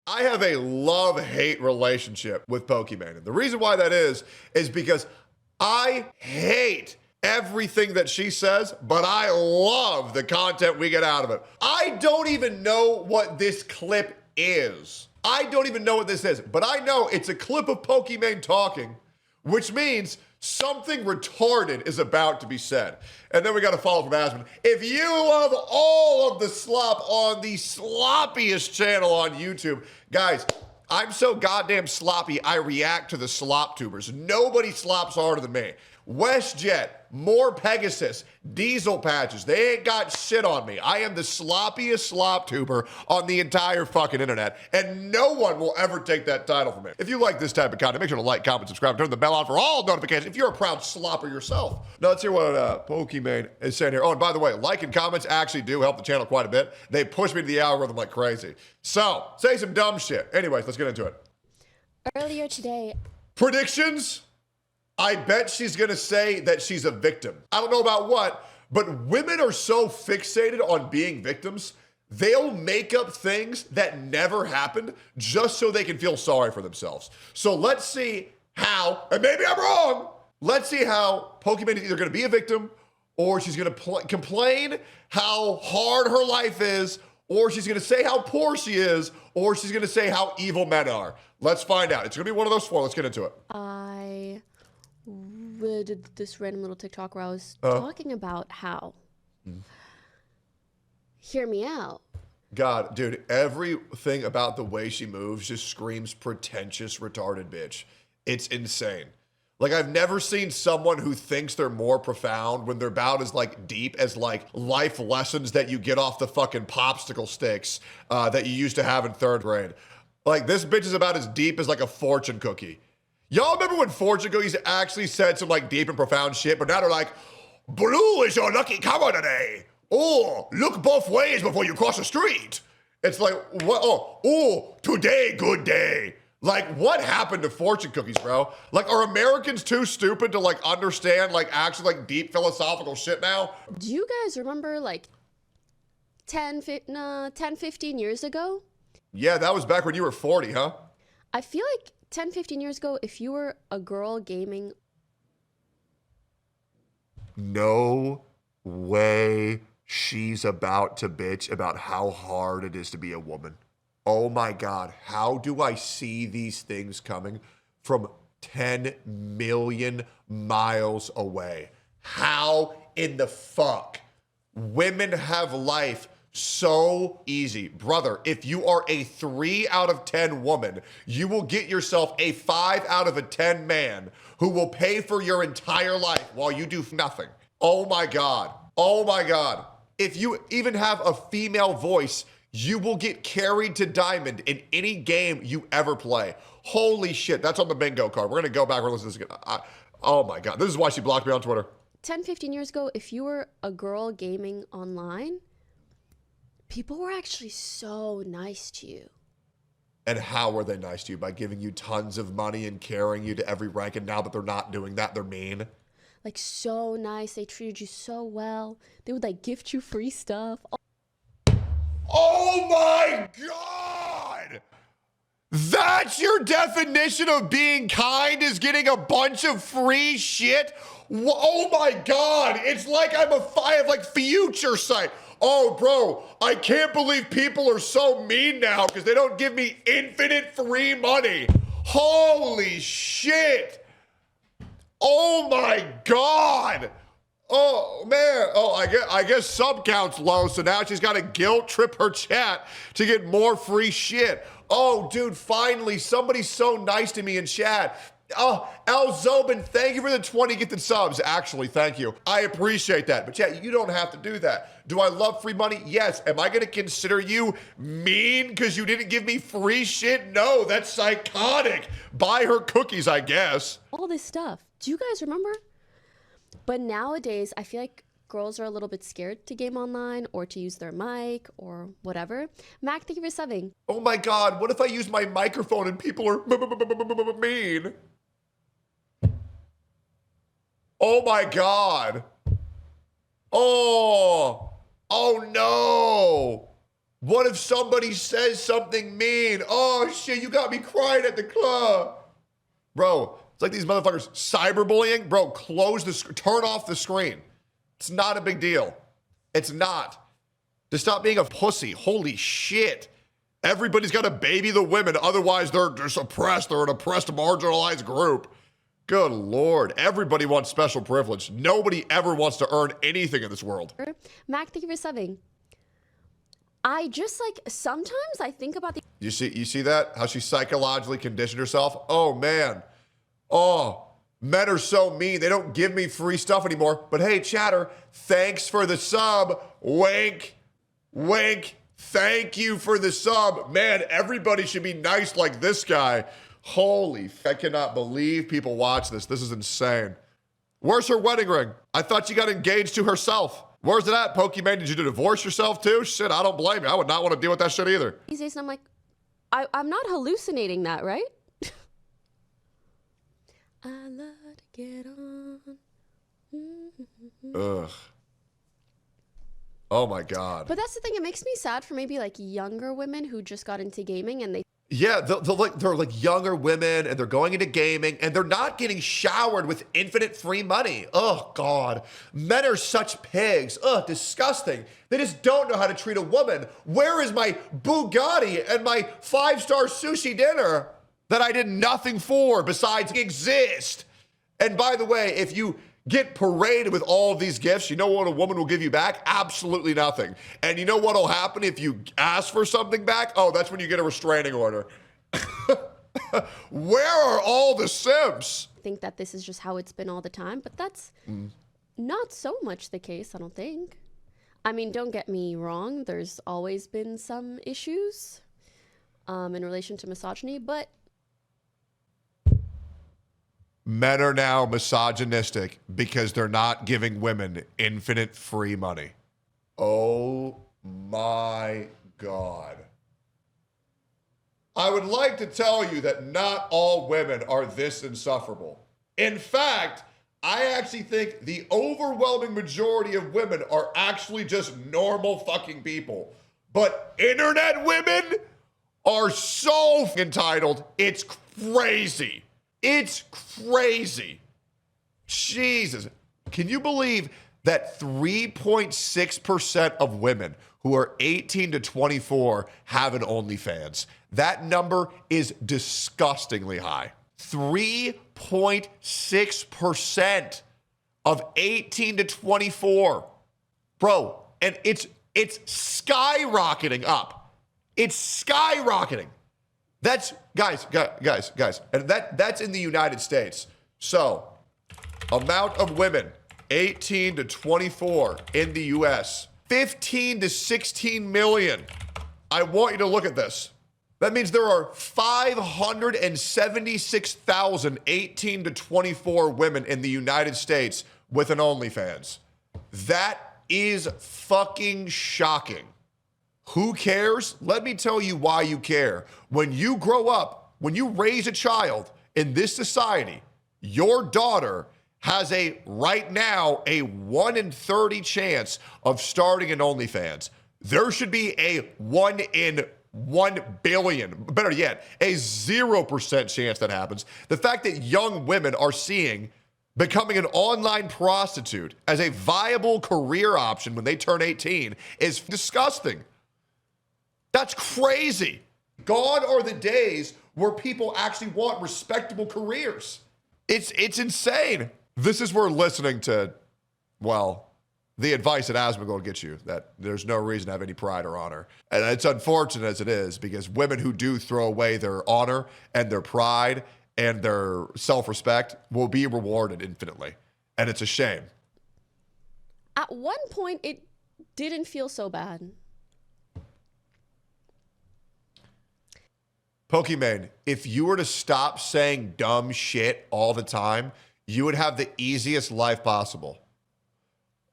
I have a love-hate relationship with Pokimane. And the reason why that is because I hate everything that she says, but I love the content we get out of it. I don't even know what this clip is. I don't even know what this is, but I know it's a clip of Pokimane talking, which means something retarded is about to be said. And then we got a follow from Aspen. If you love all of the slop on the sloppiest channel on YouTube, guys, I'm so goddamn sloppy, I react to the slop tubers. Nobody slops harder than me. WestJet, more Pegasus, Diesel Patches. They ain't got shit on me. I am the sloppiest slop tuber on the entire fucking internet, and no one will ever take that title from me. If you like this type of content, make sure to like, comment, subscribe, turn the bell on for all notifications if you're a proud slopper yourself. Now let's hear what Pokimane is saying here. Oh, and by the way, like and comments actually do help the channel quite a bit. They push me to the algorithm like crazy. So, say some dumb shit. Anyways, let's get into it. Earlier today. Predictions? I bet she's gonna say that she's a victim. I don't know about what, but women are so fixated on being victims, they'll make up things that never happened just so they can feel sorry for themselves. So let's see how, and maybe I'm wrong, let's see how Pokimane is either gonna be a victim or she's gonna complain how hard her life is, or she's gonna say how poor she is, or she's gonna say how evil men are. Let's find out. It's gonna be one of those four. Let's get into it. I did this random little TikTok where I was talking about how, hear me out. God, dude, everything about the way she moves just screams pretentious, retarded bitch. It's insane. Like, I've never seen someone who thinks they're more profound when they're about as, like, deep as, like, life lessons that you get off the fucking popsicle sticks that you used to have in 3rd grade. Like, this bitch is about as deep as, like, a fortune cookie. Y'all remember when fortune cookies actually said some, like, deep and profound shit, but now they're like, blue is your lucky color today. Oh, look both ways before you cross the street. It's like, what? Oh, today, good day. Like, what happened to fortune cookies, bro? Like, are Americans too stupid to, like, understand, like, actually, like, deep philosophical shit now? Do you guys remember, like, 10, 15 years ago? Yeah, that was back when you were 40, huh? I feel like 10, 15 years ago, if you were a girl gaming... No way she's about to bitch about how hard it is to be a woman. Oh my God, how do I see these things coming from 10 million miles away? How in the fuck? Women have life so easy. Brother, if you are a 3 out of 10 woman, you will get yourself a 5 out of a 10 man who will pay for your entire life while you do nothing. Oh my God. Oh my God. If you even have a female voice, you will get carried to diamond in any game you ever play. Holy shit, that's on the bingo card. We're gonna go back and listen to this again. Oh my God, this is why she blocked me on Twitter. 10, 15 years ago, if you were a girl gaming online, people were actually so nice to you. And how were they nice to you? By giving you tons of money and carrying you to every rank, and now that they're not doing that, they're mean? Like, so nice, they treated you so well. They would, like, gift you free stuff. Oh my God! That's your definition of being kind, is getting a bunch of free shit? Oh my God, it's like I have like future sight. Oh bro, I can't believe people are so mean now because they don't give me infinite free money. Holy shit. Oh my God. Oh man, I guess sub count's low, so now she's got to guilt trip her chat to get more free shit. Oh dude, finally, somebody's so nice to me in chat. Oh, El Zobin, thank you for the 20 gifted subs. Actually, thank you. I appreciate that. But chat, you don't have to do that. Do I love free money? Yes. Am I going to consider you mean because you didn't give me free shit? No, that's psychotic. Buy her cookies, I guess. All this stuff. Do you guys remember? But nowadays, I feel like girls are a little bit scared to game online or to use their mic or whatever. Mac, thank you for subbing. Oh my God, what if I use my microphone and people are mean? Oh my God. Oh no. What if somebody says something mean? Oh shit, you got me crying at the club. Bro, it's like these motherfuckers cyberbullying. Bro, turn off the screen. It's not a big deal. It's not. To stop being a pussy. Holy shit. Everybody's got to baby the women. Otherwise, they're oppressed. They're an oppressed, marginalized group. Good Lord. Everybody wants special privilege. Nobody ever wants to earn anything in this world. Mac, thank you for subbing. I just sometimes I think about the. You see that? How she psychologically conditioned herself? Oh, man. Oh, men are so mean. They don't give me free stuff anymore. But hey, chatter, thanks for the sub. Wink. Wink. Thank you for the sub. Man, everybody should be nice like this guy. Holy, I cannot believe people watch this. This is insane. Where's her wedding ring? I thought she got engaged to herself. Where's it at, Pokimane? Did you divorce yourself too? Shit, I don't blame you. I would not want to deal with that shit either. These days, and I'm like, I'm not hallucinating that, right? I love to get on. Ugh. Oh my God. But that's the thing. It makes me sad for maybe younger women who just got into gaming and they. Yeah, they're like younger women and they're going into gaming and they're not getting showered with infinite free money. Oh God. Men are such pigs. Ugh, disgusting. They just don't know how to treat a woman. Where is my Bugatti and my 5-star sushi dinner that I did nothing for besides exist? And by the way, if you get paraded with all of these gifts, you know what a woman will give you back? Absolutely nothing. And you know what will happen if you ask for something back? Oh, that's when you get a restraining order. Where are all the simps? I think that this is just how it's been all the time, but that's not so much the case, I don't think. I mean, don't get me wrong. There's always been some issues in relation to misogyny, but men are now misogynistic because they're not giving women infinite free money. Oh my God. I would like to tell you that not all women are this insufferable. In fact, I actually think the overwhelming majority of women are actually just normal fucking people. But internet women are so entitled, it's crazy. It's crazy. Jesus. Can you believe that 3.6% of women who are 18 to 24 have an OnlyFans? That number is disgustingly high. 3.6% of 18 to 24. Bro, and it's skyrocketing up. It's skyrocketing. That's, guys, and that's in the United States. So, amount of women 18 to 24 in the US, 15 to 16 million. I want you to look at this. That means there are 576,000 18 to 24 women in the United States with an OnlyFans. That is fucking shocking. Who cares? Let me tell you why you care. When you grow up, when you raise a child in this society, your daughter has right now a 1 in 30 chance of starting an OnlyFans. There should be a 1 in 1 billion, better yet, a 0% chance that happens. The fact that young women are seeing becoming an online prostitute as a viable career option when they turn 18 is disgusting. That's crazy. Gone are the days where people actually want respectable careers. It's insane. This is where listening to, well, the advice that Asmongold will get you, that there's no reason to have any pride or honor. And it's unfortunate as it is, because women who do throw away their honor and their pride and their self-respect will be rewarded infinitely. And it's a shame. At one point, it didn't feel so bad. Pokimane, if you were to stop saying dumb shit all the time, you would have the easiest life possible.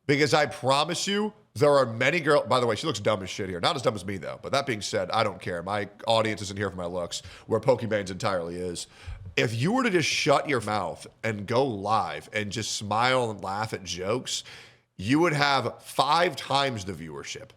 Because I promise you, there are many girls, by the way, she looks dumb as shit here. Not as dumb as me though, but that being said, I don't care. My audience isn't here for my looks, where Pokimane's entirely is. If you were to just shut your mouth and go live and just smile and laugh at jokes, you would have 5 times the viewership.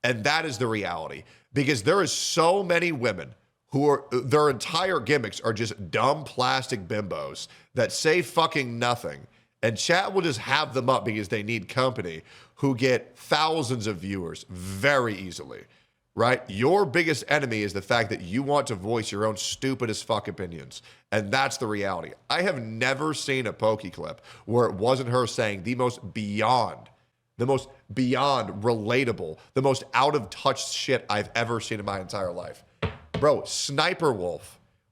And that is the reality. Because there is so many women who are, their entire gimmicks are just dumb plastic bimbos that say fucking nothing. And chat will just have them up because they need company, who get thousands of viewers very easily, right? Your biggest enemy is the fact that you want to voice your own stupid as fuck opinions. And that's the reality. I have never seen a Poki clip where it wasn't her saying the most beyond relatable, the most out of touch shit I've ever seen in my entire life. Bro, Sniperwolf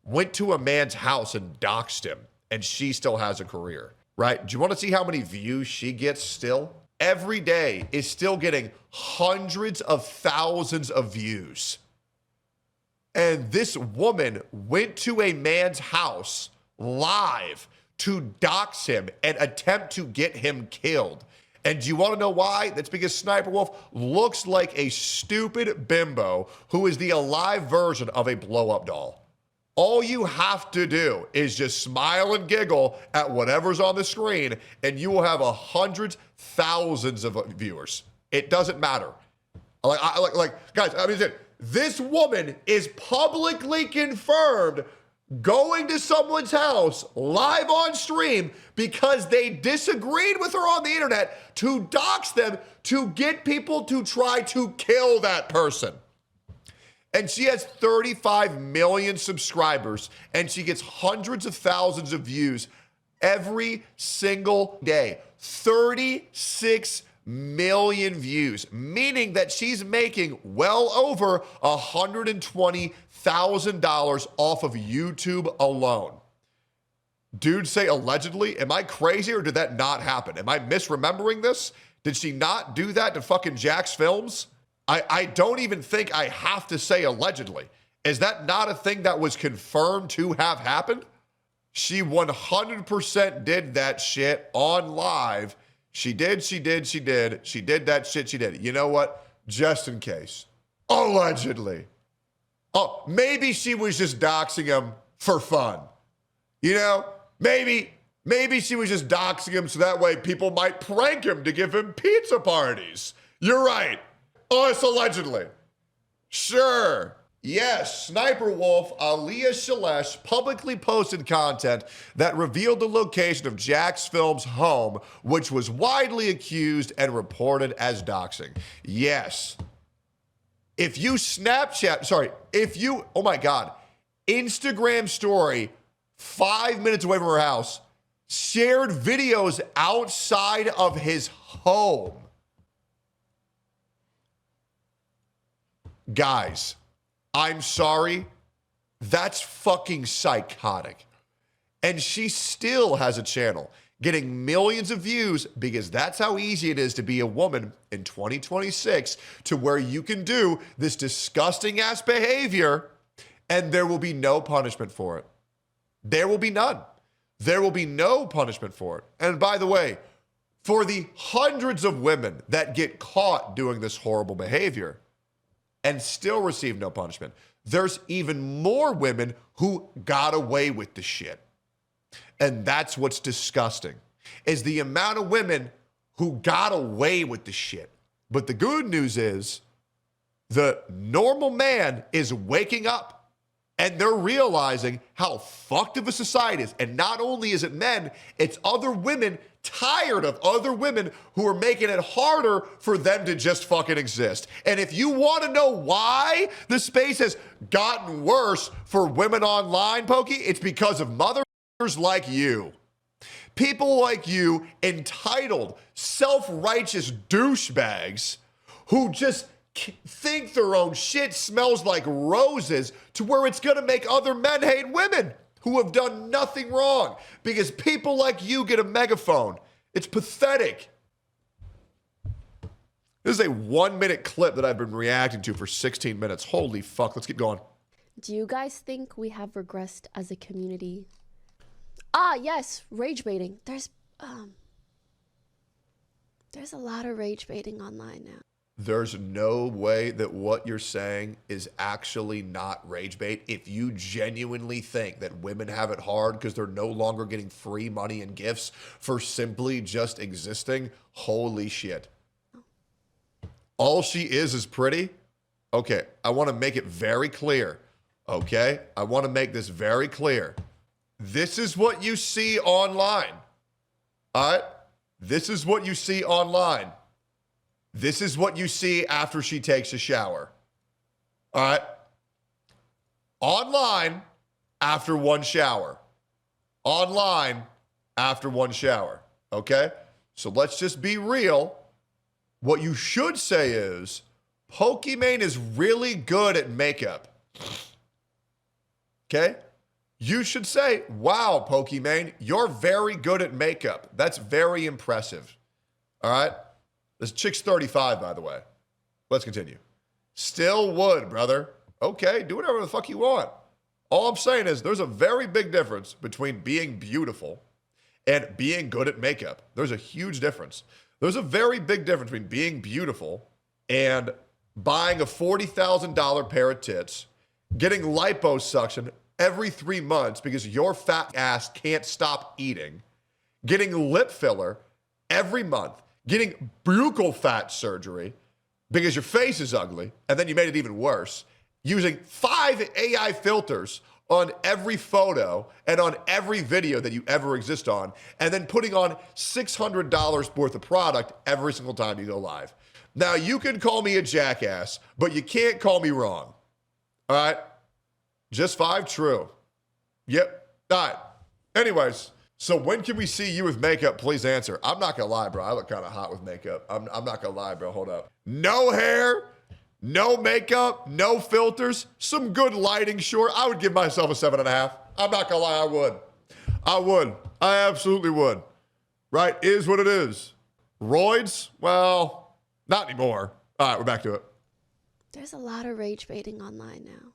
went to a man's house and doxed him, and she still has a career, right? Do you want to see how many views she gets still? Every day is still getting hundreds of thousands of views. And this woman went to a man's house live to dox him and attempt to get him killed. And do you want to know why? That's because Sniperwolf looks like a stupid bimbo who is the alive version of a blow-up doll. All you have to do is just smile and giggle at whatever's on the screen, and you will have hundreds, thousands of viewers. It doesn't matter. Guys, I mean, this woman is publicly confirmed going to someone's house live on stream because they disagreed with her on the internet to dox them to get people to try to kill that person. And she has 35 million subscribers, and she gets hundreds of thousands of views every single day. 36 million views, meaning that she's making well over $120,000 off of YouTube alone. Dude, say allegedly. Am I crazy, or did that not happen? Am I misremembering this? Did she not do that to fucking Jack's Films? I don't even think I have to say allegedly. Is that not a thing that was confirmed to have happened? She 100% did that shit on live. She did that shit, she did. You know what? Just in case. Allegedly. Oh, maybe she was just doxing him for fun. You know? Maybe she was just doxing him so that way people might prank him to give him pizza parties. You're right. Oh, it's allegedly. Sure. Yes, Sniperwolf Aliyah Shalesh publicly posted content that revealed the location of Jack's Films' home, which was widely accused and reported as doxing. Yes. If you oh my God, Instagram story 5 minutes away from her house, shared videos outside of his home. Guys, I'm sorry, that's fucking psychotic. And she still has a channel getting millions of views because that's how easy it is to be a woman in 2026, to where you can do this disgusting ass behavior and there will be no punishment for it. There will be none. There will be no punishment for it. And by the way, for the hundreds of women that get caught doing this horrible behavior and still receive no punishment, there's even more women who got away with the shit. And that's what's disgusting, is the amount of women who got away with the shit. But the good news is the normal man is waking up and they're realizing how fucked of a society is. And not only is it men, it's other women tired of other women who are making it harder for them to just fucking exist. And if you want to know why the space has gotten worse for women online, Pokey, it's because of mothers like you. People like you, entitled, self-righteous douchebags who just think their own shit smells like roses, to where it's gonna make other men hate women who have done nothing wrong because people like you get a megaphone. It's pathetic. This is a 1 minute clip that I've been reacting to for 16 minutes. Holy fuck, let's keep going. Do you guys think we have regressed as a community? Yes, rage baiting. There's a lot of rage baiting online now. There's no way that what you're saying is actually not rage bait. If you genuinely think that women have it hard because they're no longer getting free money and gifts for simply just existing, holy shit. All she is pretty? Okay, I want to make it very clear. Okay, I want to make this very clear. This is what you see online. All right? This is what you see online. This is what you see after she takes a shower. All right? Online, after one shower. Online, after one shower. Okay? So let's just be real. What you should say is, Pokimane is really good at makeup. Okay? You should say, wow, Pokimane, you're very good at makeup. That's very impressive. All right? This chick's 35, by the way. Let's continue. Still would, brother. Okay, do whatever the fuck you want. All I'm saying is there's a very big difference between being beautiful and being good at makeup. There's a huge difference. There's a very big difference between being beautiful and buying a $40,000 pair of tits, getting liposuction every 3 months because your fat ass can't stop eating, getting lip filler every month, getting buccal fat surgery because your face is ugly, and then you made it even worse, using 5 AI filters on every photo and on every video that you ever exist on, and then putting on $600 worth of product every single time you go live. Now, you can call me a jackass, but you can't call me wrong. All right? Just 5 true. Yep. All right. Anyways, so when can we see you with makeup? Please answer. I'm not going to lie, bro. I look kind of hot with makeup. I'm not going to lie, bro. Hold up. No hair, no makeup, no filters, some good lighting, sure. I would give myself a 7.5. I'm not going to lie. I would. I would. I absolutely would. Right? Is what it is. Roids? Well, not anymore. All right, we're back to it. There's a lot of rage baiting online now.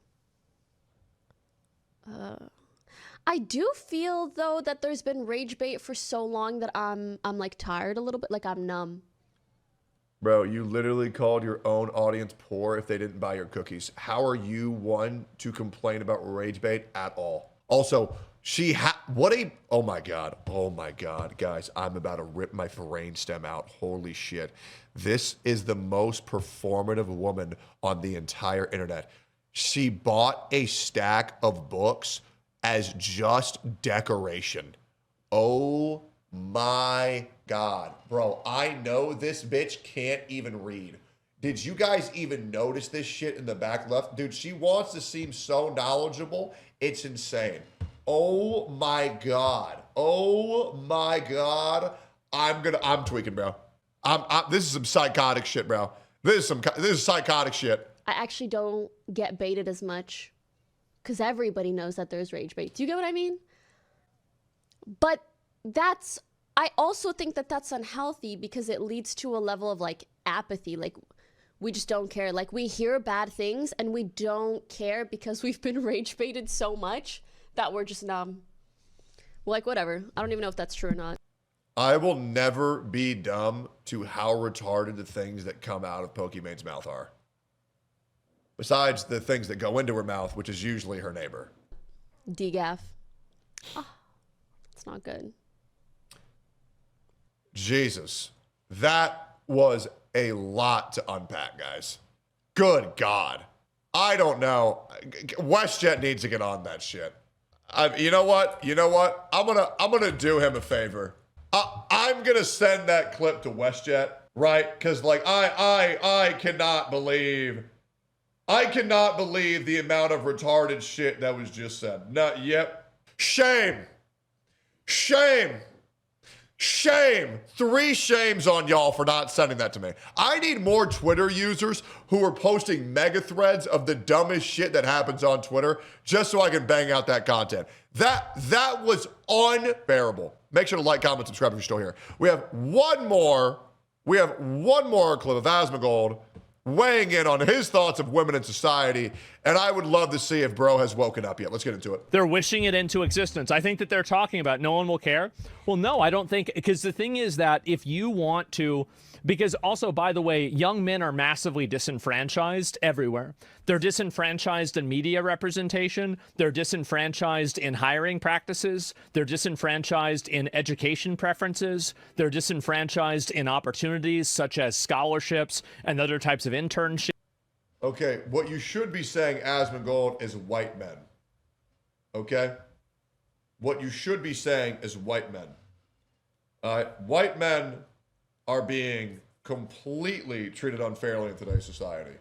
I do feel though that there's been rage bait for so long that I'm like tired a little bit, like I'm numb. Bro, you literally called your own audience poor if they didn't buy your cookies. How are you one to complain about rage bait at all? Also, oh my god, guys, I'm about to rip my brain stem out. Holy shit. This is the most performative woman on the entire internet. She bought a stack of books as just decoration. Oh my God. Bro, I know this bitch can't even read. Did you guys even notice this shit in the back left? Dude, she wants to seem so knowledgeable. It's insane. Oh my God. Oh my God. I'm tweaking, bro. This is some psychotic shit, bro. This is psychotic shit. I actually don't get baited as much because everybody knows that there's rage bait. Do you get what I mean? But I also think that that's unhealthy because it leads to a level of like apathy. Like we just don't care. Like we hear bad things and we don't care because we've been rage baited so much that we're just numb. Like whatever. I don't even know if that's true or not. I will never be dumb to how retarded the things that come out of Pokimane's mouth are. Besides the things that go into her mouth, which is usually her neighbor. DGAF. Oh, it's not good. Jesus. That was a lot to unpack, guys. Good God. I don't know. WestJet needs to get on that shit. You know what? I'm gonna do him a favor. I'm gonna send that clip to WestJet, right? Because like I cannot believe the amount of retarded shit that was just said. Yep. Shame. 3 shames on y'all for not sending that to me. I need more Twitter users who are posting mega threads of the dumbest shit that happens on Twitter just so I can bang out that content. That was unbearable. Make sure to like, comment, subscribe if you're still here. We have one more clip of Asmongold, weighing in on his thoughts of women in society. And I would love to see if bro has woken up yet. Let's get into it. They're wishing it into existence. I think that they're talking about no one will care. Well, no, I don't think, because the thing is that if you want to, because also, by the way, young men are massively disenfranchised everywhere. They're disenfranchised in media representation. They're disenfranchised in hiring practices. They're disenfranchised in education preferences. They're disenfranchised in opportunities such as scholarships and other types of internships. Okay, what you should be saying, Asmongold, is white men. Okay? What you should be saying is white men. White men are being completely treated unfairly in today's society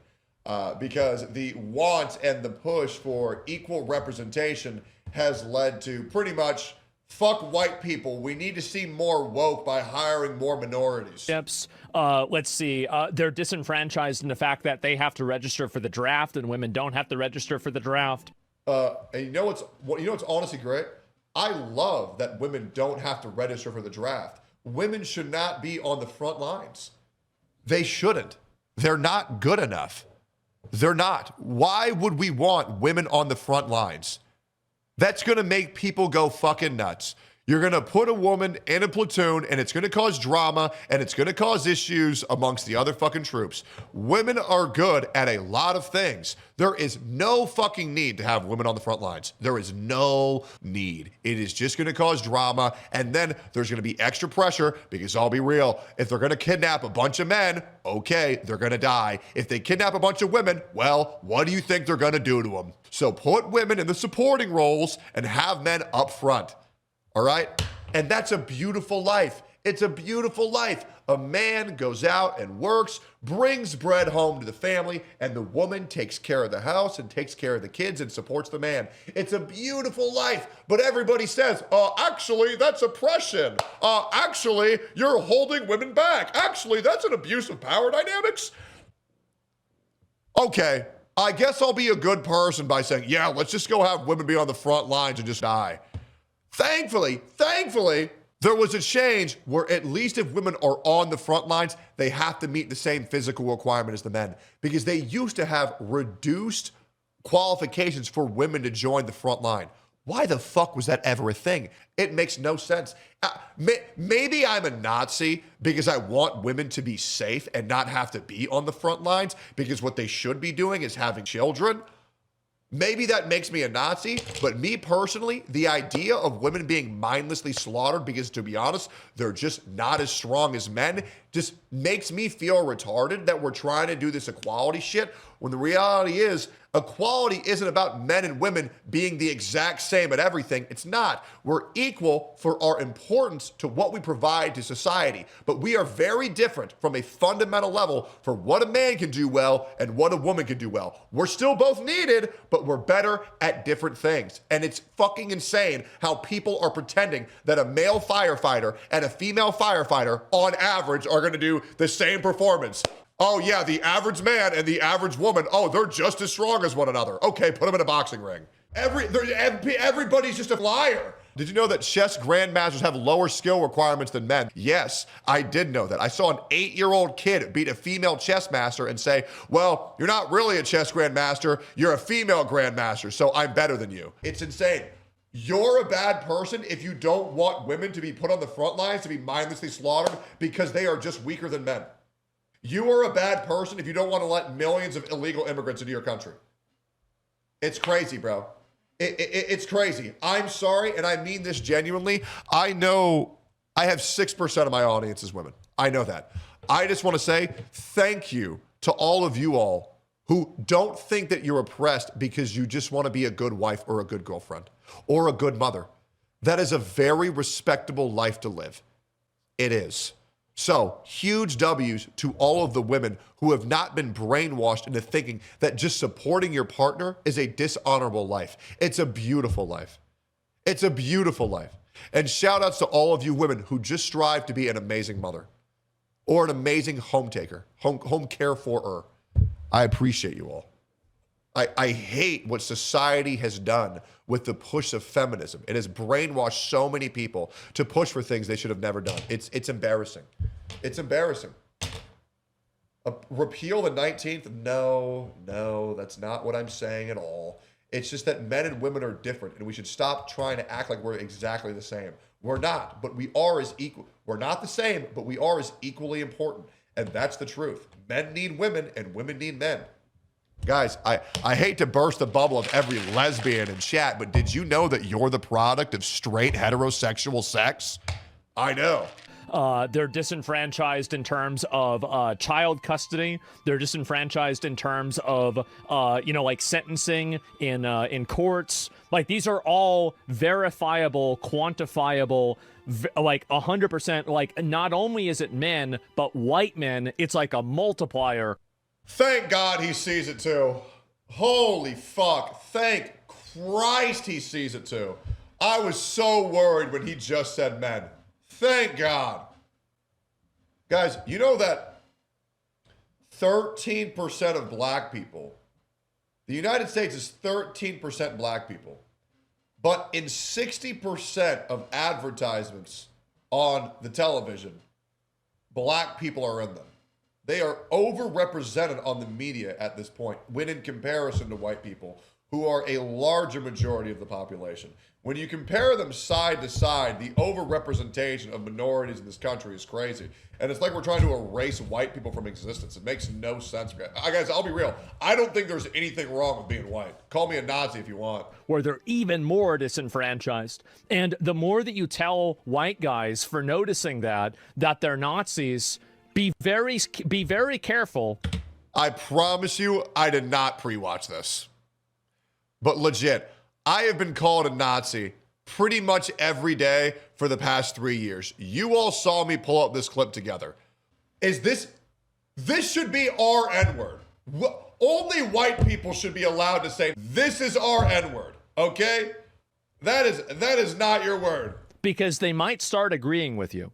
because the want and the push for equal representation has led to pretty much fuck white people. We need to see more woke by hiring more minorities. Let's see. They're disenfranchised in the fact that they have to register for the draft and women don't have to register for the draft. And you know what's honestly great? I love that women don't have to register for the draft. Women should not be on the front lines. They shouldn't. They're not good enough. They're not. Why would we want women on the front lines? That's going to make people go fucking nuts. You're going to put a woman in a platoon and it's going to cause drama and it's going to cause issues amongst the other fucking troops. Women are good at a lot of things. There is no fucking need to have women on the front lines. There is no need. It is just going to cause drama, and then there's going to be extra pressure because I'll be real. If they're going to kidnap a bunch of men, okay, they're going to die. If they kidnap a bunch of women, well, what do you think they're going to do to them? So put women in the supporting roles and have men up front. All right? And that's a beautiful life. It's a beautiful life. A man goes out and works, brings bread home to the family, and the woman takes care of the house and takes care of the kids and supports the man. It's a beautiful life. But everybody says, actually, that's oppression. Actually, you're holding women back. Actually, that's an abuse of power dynamics. Okay, I guess I'll be a good person by saying, yeah, let's just go have women be on the front lines and just die. Thankfully, there was a change where at least if women are on the front lines, they have to meet the same physical requirement as the men, because they used to have reduced qualifications for women to join the front line. Why the fuck was that ever a thing? It makes no sense. Maybe I'm a Nazi because I want women to be safe and not have to be on the front lines, because what they should be doing is having children. Maybe that makes me a Nazi, but me personally, the idea of women being mindlessly slaughtered because, to be honest, they're just not as strong as men, just makes me feel retarded that we're trying to do this equality shit, when the reality is equality isn't about men and women being the exact same at everything. It's not. We're equal for our importance to what we provide to society, but we are very different from a fundamental level for what a man can do well and what a woman can do well. We're still both needed, but we're better at different things. And it's fucking insane how people are pretending that a male firefighter and a female firefighter on average are going to do the same performance. Oh yeah, the average man and the average woman, oh, they're just as strong as one another. Okay, put them in a boxing ring. Everybody's just a liar. Did you know that chess grandmasters have lower skill requirements than men? Yes, I did know that. I saw an 8-year-old kid beat a female chess master and say, well, you're not really a chess grandmaster, you're a female grandmaster, so I'm better than you. It's insane. You're a bad person if you don't want women to be put on the front lines to be mindlessly slaughtered because they are just weaker than men. You are a bad person if you don't want to let millions of illegal immigrants into your country. It's crazy, bro. It's crazy. I'm sorry, and I mean this genuinely. I know I have 6% of my audience is women. I know that. I just want to say thank you to all of you all who don't think that you're oppressed because you just want to be a good wife or a good girlfriend or a good mother. That is a very respectable life to live. It is. So, huge W's to all of the women who have not been brainwashed into thinking that just supporting your partner is a dishonorable life. It's a beautiful life. It's a beautiful life. And shout outs to all of you women who just strive to be an amazing mother or an amazing home taker, home care for her. I appreciate you all. I hate what society has done with the push of feminism. It has brainwashed so many people to push for things they should have never done. It's embarrassing. It's embarrassing. Repeal the 19th? No, that's not what I'm saying at all. It's just that men and women are different, and we should stop trying to act like we're exactly the same. We're not, but we are as equal. We're not the same, but we are as equally important, and that's the truth. Men need women, and women need men. Guys, I hate to burst the bubble of every lesbian in chat, but did you know that you're the product of straight heterosexual sex? I know. They're disenfranchised in terms of child custody. They're disenfranchised in terms of like sentencing in courts. Like, these are all verifiable, quantifiable, like 100%. Like, not only is it men, but white men. It's like a multiplier. Thank God he sees it too. Holy fuck. Thank Christ he sees it too. I was so worried when he just said men. Thank God. Guys, you know that 13% of black people, the United States is 13% black people, but in 60% of advertisements on the television, black people are in them. They are overrepresented on the media at this point, when in comparison to white people, who are a larger majority of the population. When you compare them side to side, the overrepresentation of minorities in this country is crazy. And it's like we're trying to erase white people from existence. It makes no sense. Guys, I'll be real. I don't think there's anything wrong with being white. Call me a Nazi if you want. Where they're even more disenfranchised. And the more that you tell white guys for noticing that they're Nazis, be very careful. I promise you, I did not pre-watch this. But legit, I have been called a Nazi pretty much every day for the past 3 years. You all saw me pull up this clip together. This should be our N-word. Only white people should be allowed to say, this is our N-word, okay? That is not your word. Because they might start agreeing with you.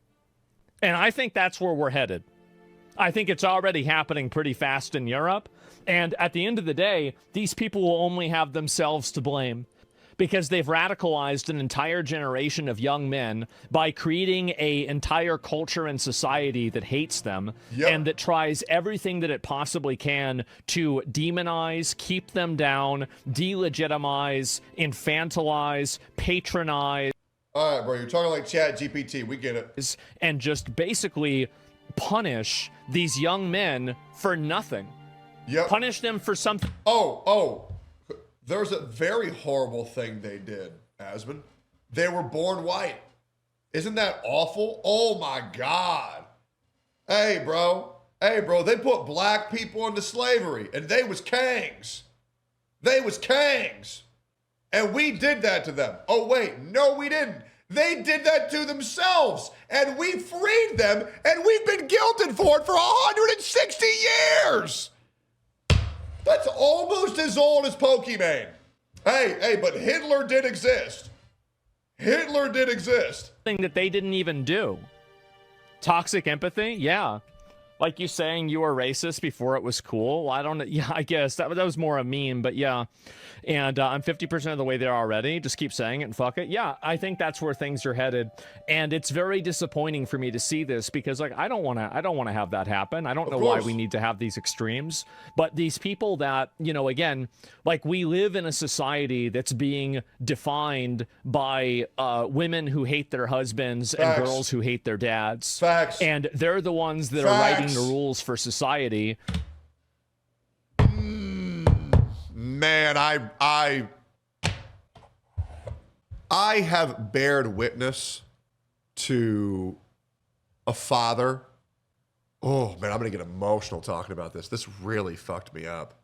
And I think that's where we're headed. I think it's already happening pretty fast in Europe. And at the end of the day, these people will only have themselves to blame, because they've radicalized an entire generation of young men by creating an entire culture and society that hates them. Yep. And that tries everything that it possibly can to demonize, keep them down, delegitimize, infantilize, patronize. All right, bro, you're talking like Chat GPT. We get it. And just basically punish these young men for nothing. Yep. Punish them for something. Oh. There's a very horrible thing they did, Asmund. They were born white. Isn't that awful? Oh my God. Hey, bro, they put black people into slavery, and they was kangs. And we did that to them. Oh, wait, no, we didn't. They did that to themselves, and we freed them, and we've been guilted for it for 160 years. That's almost as old as Pokimane. Hey, but Hitler did exist. Thing that they didn't even do. Toxic empathy? Yeah. Like you saying you were racist before it was cool. I don't know. Yeah, I guess that was more a meme, but yeah. And I'm 50% of the way there already. Just keep saying it and fuck it. Yeah, I think that's where things are headed. And it's very disappointing for me to see this, because like I don't want to have that happen. I don't know why we need to have these extremes. But these people that, again, like we live in a society that's being defined by women who hate their husbands and girls who hate their dads. Facts. And they're the ones that are writing the rules for society. Man, I have bared witness to a father. Oh man, I'm gonna get emotional talking about this. This really fucked me up.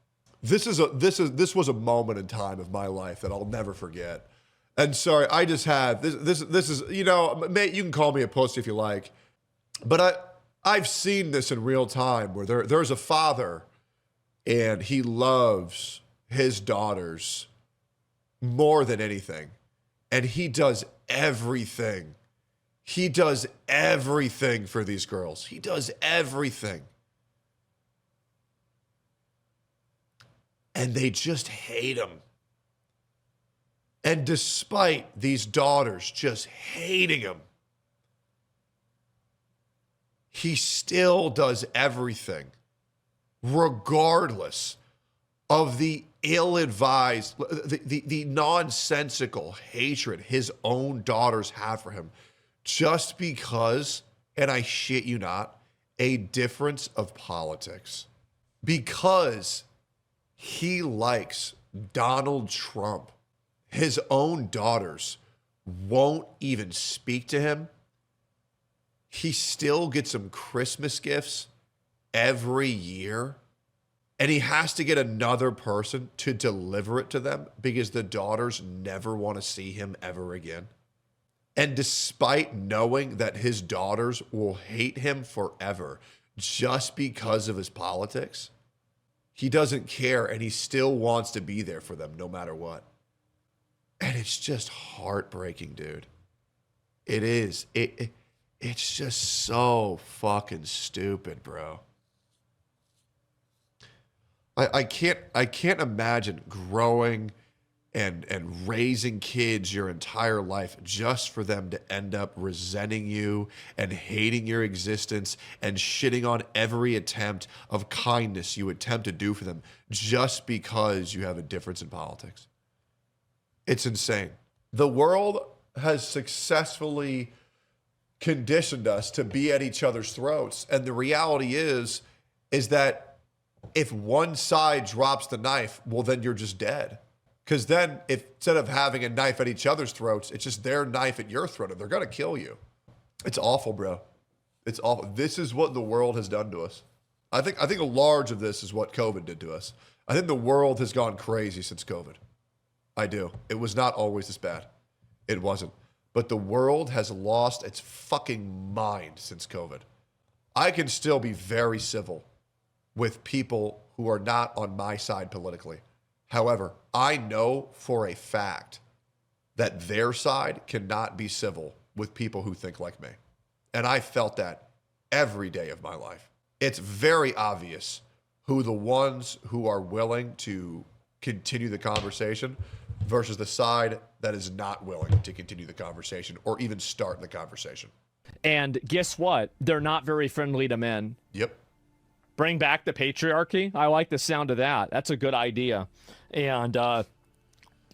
This was a moment in time of my life that I'll never forget. And sorry, I just had this is, mate, you can call me a pussy if you like, but I've seen this in real time where there's a father and he loves his daughters more than anything. And he does everything. He does everything for these girls. He does everything. And they just hate him. And despite these daughters just hating him, he still does everything regardless of the ill-advised, the nonsensical hatred his own daughters have for him, just because, and I shit you not, a difference of politics. Because he likes Donald Trump, his own daughters won't even speak to him. He still gets some Christmas gifts every year, and he has to get another person to deliver it to them because the daughters never want to see him ever again. And despite knowing that his daughters will hate him forever just because of his politics, he doesn't care, and he still wants to be there for them no matter what. And it's just heartbreaking, dude. It is. It's just so fucking stupid, bro. I can't imagine growing and raising kids your entire life just for them to end up resenting you and hating your existence and shitting on every attempt of kindness you attempt to do for them just because you have a difference in politics. It's insane. The world has successfully conditioned us to be at each other's throats. And the reality is that if one side drops the knife, well, then you're just dead. Because then instead of having a knife at each other's throats, it's just their knife at your throat, and they're going to kill you. It's awful, bro. It's awful. This is what the world has done to us. I think a large of this is what COVID did to us. I think the world has gone crazy since COVID. I do. It was not always this bad. It wasn't. But the world has lost its fucking mind since COVID. I can still be very civil with people who are not on my side politically. However, I know for a fact that their side cannot be civil with people who think like me. And I felt that every day of my life. It's very obvious who the ones who are willing to continue the conversation versus the side that is not willing to continue the conversation or even start the conversation. And guess what? They're not very friendly to men. Yep. Bring back the patriarchy. I like the sound of that. That's a good idea. And a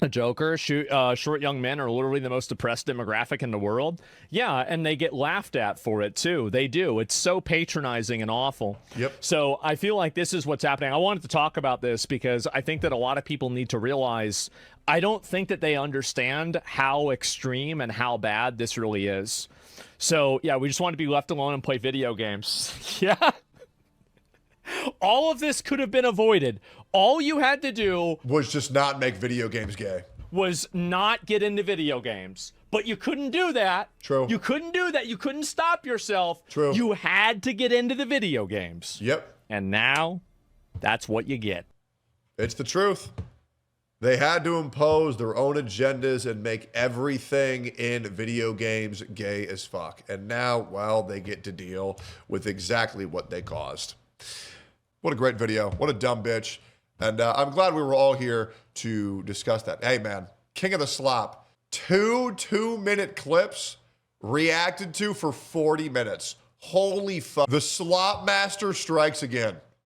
Joker, short young men are literally the most oppressed demographic in the world. Yeah, and they get laughed at for it too. They do. It's so patronizing and awful. Yep. So I feel like this is what's happening. I wanted to talk about this because I think that a lot of people need to realize, I don't think that they understand how extreme and how bad this really is. So yeah, we just want to be left alone and play video games. Yeah. All of this could have been avoided. All you had to do was just not make video games gay. Was not get into video games. But you couldn't do that. True. You couldn't do that. You couldn't stop yourself. True. You had to get into the video games. Yep. And now, that's what you get. It's the truth. They had to impose their own agendas and make everything in video games gay as fuck. And now, well, they get to deal with exactly what they caused. What a great video. What a dumb bitch. And I'm glad we were all here to discuss that. Hey, man, King of the Slop. 2 2-minute clips reacted to for 40 minutes. Holy fuck. The Slop Master strikes again.